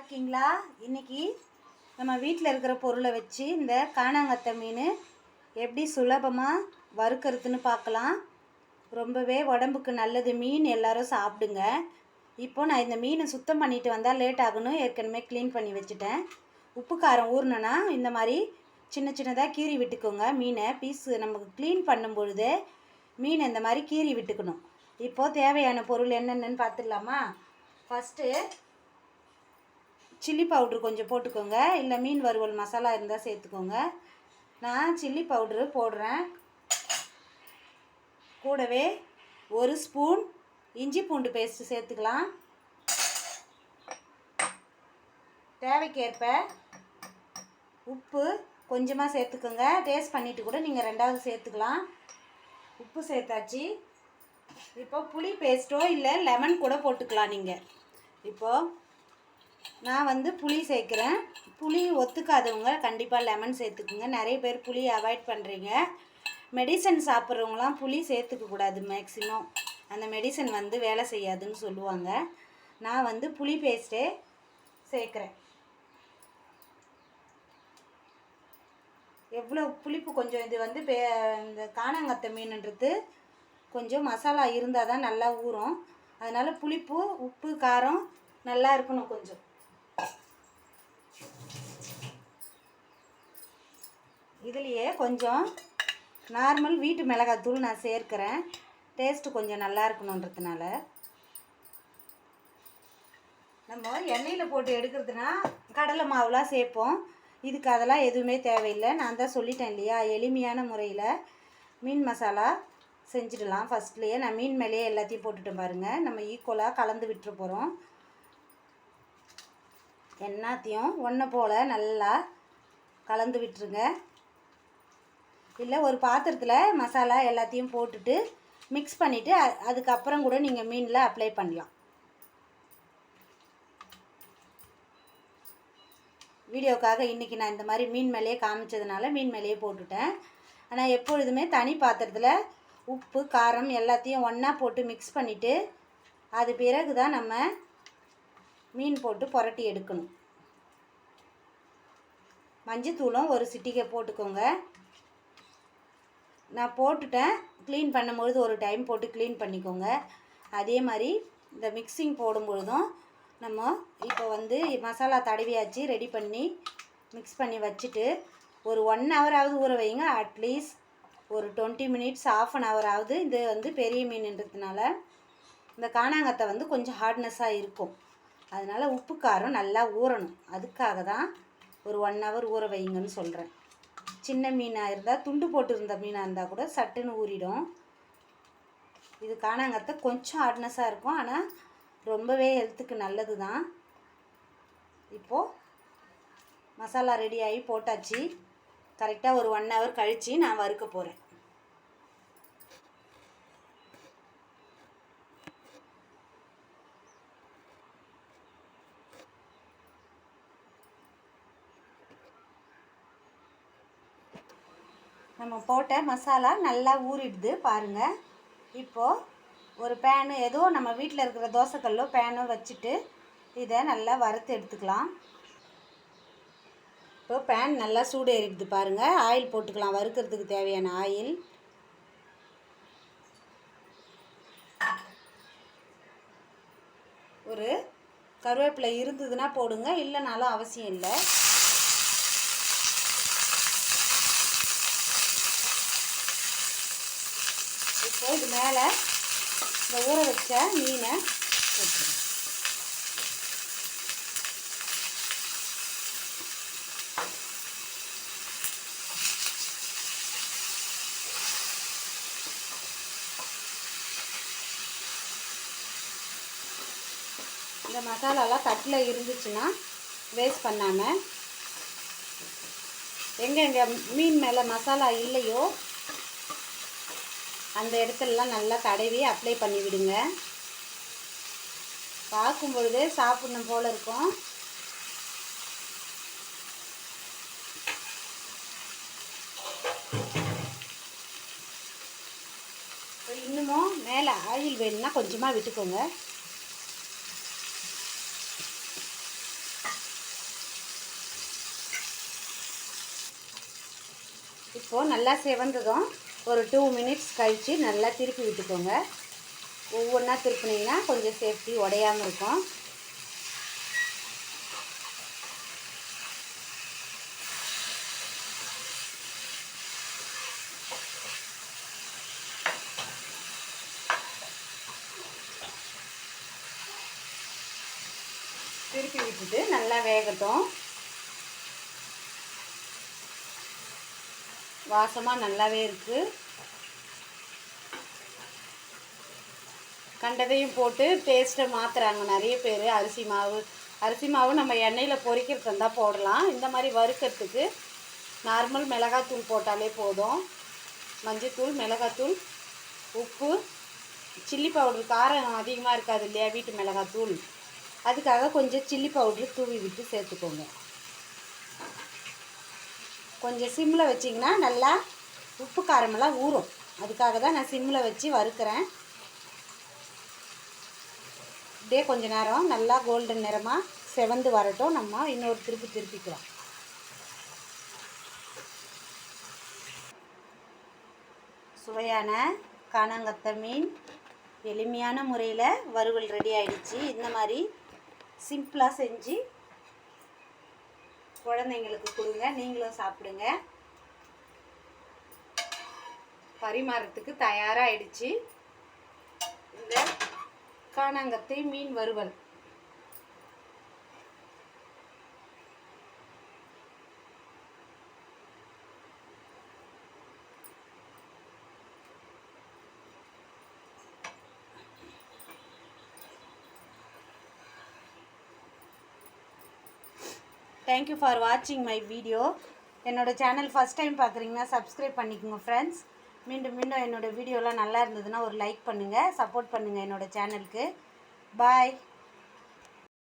இருக்கீங்களா? இன்னைக்கு நம்ம வீட்டில் இருக்கிற பொருளை வச்சு இந்த காணாங்கத்தை மீன் எப்படி சுலபமாக வறுக்கிறதுன்னு பார்க்கலாம். ரொம்பவே உடம்புக்கு நல்லது மீன், எல்லாரும் சாப்பிடுங்க. இப்போது நான் இந்த மீனை சுத்தம் பண்ணிட்டு வந்தால் லேட் ஆகணும், ஏற்கனவே க்ளீன் பண்ணி வச்சுட்டேன். உப்பு காரம் ஊறணுன்னா இந்த மாதிரி சின்ன சின்னதாக கீறி விட்டுக்கோங்க. மீனை பீஸு நமக்கு க்ளீன் பண்ணும் பொழுது மீன் இந்த மாதிரி கீறி விட்டுக்கணும். இப்போது தேவையான பொருள் என்னென்னு பார்த்துடலாமா? ஃபஸ்ட்டு சில்லி பவுட்ரு கொஞ்சம் போட்டுக்கோங்க, இல்லை மீன் வறுவல் மசாலா இருந்தால் சேர்த்துக்கோங்க. நான் சில்லி பவுட்ரு போடுறேன். கூடவே ஒரு ஸ்பூன் இஞ்சி பூண்டு பேஸ்ட்டு சேர்த்துக்கலாம். தேவைக்கேற்ப உப்பு கொஞ்சமாக சேர்த்துக்கோங்க. டேஸ்ட் பண்ணிவிட்டு கூட நீங்கள் ரெண்டாவது சேர்த்துக்கலாம். உப்பு சேர்த்தாச்சு. இப்போ புளி பேஸ்ட்டோ இல்லை லெமன் கூட போட்டுக்கலாம் நீங்கள். இப்போது நான் புளி சேர்க்குறேன். புளி ஒத்துக்காதவங்க கண்டிப்பாக லெமன் சேர்த்துக்குங்க. நிறைய பேர் புளி அவாய்ட் பண்ணுறீங்க. மெடிசன் சாப்பிட்றவங்களாம் புளி சேர்த்துக்கக்கூடாது. மேக்ஸிமம் அந்த மெடிசன் வேலை செய்யாதுன்னு சொல்லுவாங்க. நான் புளி பேஸ்ட்டே சேர்க்குறேன். எவ்வளோ புளிப்பு கொஞ்சம் இது இந்த காணாங்கத்தை மீனுன்றது கொஞ்சம் மசாலா இருந்தால் தான் நல்லா ஊறும். அதனால் புளிப்பு, உப்பு, காரம் நல்லா இருக்கணும். கொஞ்சம் இதுலேயே கொஞ்சம் நார்மல் வீட்டு மிளகாத்தூள் நான் சேர்க்குறேன். டேஸ்ட்டு கொஞ்சம் நல்லா இருக்கணுன்றதுனால. நம்ம எண்ணெயில் போட்டு எடுக்கிறதுனா கடலை மாவுலாம் சேர்ப்போம். இதுக்கு அதெல்லாம் எதுவுமே தேவையில்லை. நான் தான் சொல்லிட்டேன் இல்லையா, எளிமையான முறையில் மீன் மசாலா செஞ்சிடலாம். ஃபஸ்ட்லேயே நான் மீன் மேலேயே எல்லாத்தையும் போட்டுட்டேன் பாருங்கள். நம்ம ஈக்குவலாக கலந்து விட்டுற போகிறோம். எல்லாத்தையும் ஒன்றை போல் நல்லா கலந்து விட்டுருங்க. இல்லை ஒரு பாத்திரத்தில் மசாலா எல்லாத்தையும் போட்டுட்டு மிக்ஸ் பண்ணிவிட்டு அதுக்கப்புறம் கூட நீங்கள் மீனில் அப்ளை பண்ணலாம். வீடியோக்காக இன்றைக்கி நான் இந்த மாதிரி மீன் மேலேயே காமிச்சதுனால மீன் மேலேயே போட்டுட்டேன். ஆனால் எப்பொழுதுமே தனி பாத்திரத்தில் உப்பு, காரம் எல்லாத்தையும் ஒன்றா போட்டு மிக்ஸ் பண்ணிவிட்டு அது பிறகு தான் நம்ம மீன் போட்டு புரட்டி எடுக்கணும். மஞ்சத்தூளும் ஒரு சிட்டிகை போட்டுக்கோங்க. நான் போட்டுட்டேன். க்ளீன் பண்ணும்பொழுது ஒரு டைம் போட்டு க்ளீன் பண்ணிக்கோங்க. அதே மாதிரி இந்த மிக்சிங் போடும்பொழுதும் நம்ம இப்போ மசாலா தடவியாச்சு, ரெடி பண்ணி மிக்ஸ் பண்ணி வச்சுட்டு ஒரு 1 ஹவராவது ஊற வைங்க. அட்லீஸ்ட் ஒரு 20 மினிட்ஸ், ½ அன் ஹவராவது. இது பெரிய மீன்ன்றதுனால இந்த காணாங்கத்தை கொஞ்சம் ஹார்ட்னஸாக இருக்கும். அதனால் உப்பு காரம் நல்லா ஊறணும். அதுக்காக தான் ஒரு 1 ஹவர் ஊற வைங்கன்னு சொல்கிறேன். சின்ன மீனாக இருந்தால், துண்டு போட்டு இருந்த மீனாக இருந்தால் கூட சட்டுன்னு ஊறிடும். இது காணாங்கத்தை கொஞ்சம் ஹார்ட்னஸாக இருக்கும், ஆனால் ரொம்பவே ஹெல்த்துக்கு நல்லது தான். இப்போது மசாலா ரெடி ஆகி போட்டாச்சு. கரெக்டாக ஒரு 1 ஹவர் கழித்து நான் வறுக்க போகிறேன். நம்ம போட்ட மசாலா நல்லா ஊறிடுது பாருங்கள். இப்போது ஒரு பேனு, ஏதோ நம்ம வீட்டில் இருக்கிற தோசைக்கல்லோ பேனோ வச்சுட்டு இதை நல்லா வறுத்து எடுத்துக்கலாம். இப்போ பேன் நல்லா சூடு ஏறிடுது பாருங்கள். ஆயில் போட்டுக்கலாம். வறுக்கிறதுக்கு தேவையான ஆயில். ஒரு கருவேப்பிலை இருந்ததுன்னா போடுங்க, இல்லைனாலும் அவசியம் இல்லை. இப்போ இது மேலே இந்த ஊற வச்ச மீனை போட்டுருங்க. இந்த மசாலாலாம் தட்டில் இருந்துச்சுன்னா வேஸ்ட் பண்ணாமல் எங்கே மீன் மேலே மசாலா இல்லையோ அந்த இடத்துலலாம் நல்லா தடவி அப்ளை பண்ணி விடுங்க. பார்க்கும் பொழுதே சாப்பிடணும் போல் இருக்கும். இன்னமும் மேலே ஆயில் வேணும்னா கொஞ்சமாக விட்டுக்கோங்க. இப்போது நல்லா செவந்ததும் ஒரு 2 மினிட்ஸ் கழித்து நல்லா திருப்பி விட்டுக்கோங்க. ஒவ்வொன்றா திருப்பினீங்கன்னா கொஞ்சம் சேஃப்டி உடையாமல் இருக்கும். திருப்பி விட்டுட்டு நல்லா வேகட்டும். வாசமாக நல்லாவே இருக்குது. கண்டதையும் போட்டு டேஸ்ட்டை மாற்றுறாங்க நிறைய பேர். அரிசி மாவு நம்ம எண்ணெயில் பொரிக்கிறது இருந்தால் போடலாம். இந்த மாதிரி வறுக்கிறதுக்கு நார்மல் மிளகாத்தூள் போட்டாலே போதும். மஞ்சத்தூள், மிளகாத்தூள், உப்பு, சில்லி பவுடர். காரம் அதிகமாக இருக்காது இல்லையா வீட்டு மிளகாத்தூள், அதுக்காக கொஞ்சம் சில்லி பவுட்ரு தூவி விட்டு சேர்த்துக்கோங்க. கொஞ்சம் சிம்மில் வச்சிங்கன்னா நல்லா உப்பு காரமெல்லாம் ஊறும். அதுக்காக தான் நான் சிம்மில் வச்சு வறுக்கிறேன். அப்படியே கொஞ்ச நேரம் நல்லா கோல்டன் நிறமாக செவந்து வரட்டும். நம்ம இன்னொரு திருப்பிக்கலாம். சுவையான கானாங்கத்தை மீன் எளிமையான முறையில் வறுவல் ரெடி ஆகிடுச்சு. இந்த மாதிரி சிம்பிளாக செஞ்சு குழந்தைங்களுக்கு கொடுங்க, நீங்களும் சாப்பிடுங்க. பரிமாறத்துக்கு தயாராகிடுச்சு இந்த கானாங்கத்தை மீன் வறுவல். தேங்க்யூ ஃபார் வாட்சிங் மை வீடியோ. என்னோடய சேனல் ஃபஸ்ட் டைம் பார்க்குறீங்கன்னா சப்ஸ்கிரைப் பண்ணிக்கோங்க ஃப்ரெண்ட்ஸ். மீண்டும் என்னோடய வீடியோலாம் நல்லா இருந்ததுன்னா ஒரு லைக் பண்ணுங்கள், சப்போர்ட் பண்ணுங்கள் என்னோடய சேனலுக்கு. பாய்.